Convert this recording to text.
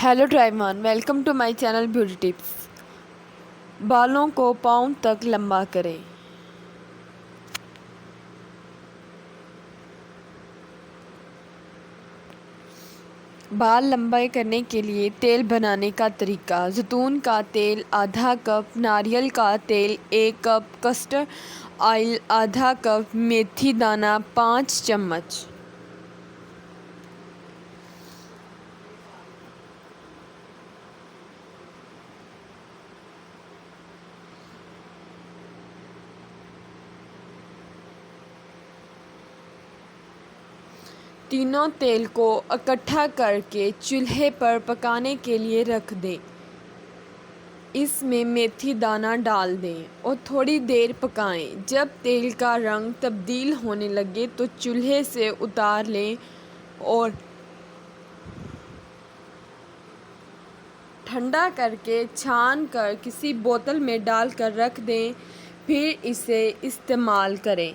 Hello driven, welcome to my channel beauty tips. बालों को पाँव तक लंबा करें। बाल लंबाई करने के लिए तेल बनाने का तरीका: जैतून का तेल आधा कप, नारियल का तेल 1 कप, कस्टर्ड ऑयल आधा कप, मेथी दाना 5 चम्मच। तीनों तेल को इकट्ठा करके चूल्हे पर पकाने के लिए रख दें। इसमें मेथी दाना डाल दें और थोड़ी देर पकाएं। जब तेल का रंग तब्दील होने लगे तो चूल्हे से उतार लें और ठंडा करके छान कर किसी बोतल में डालकर रख दें, फिर इसे इस्तेमाल करें।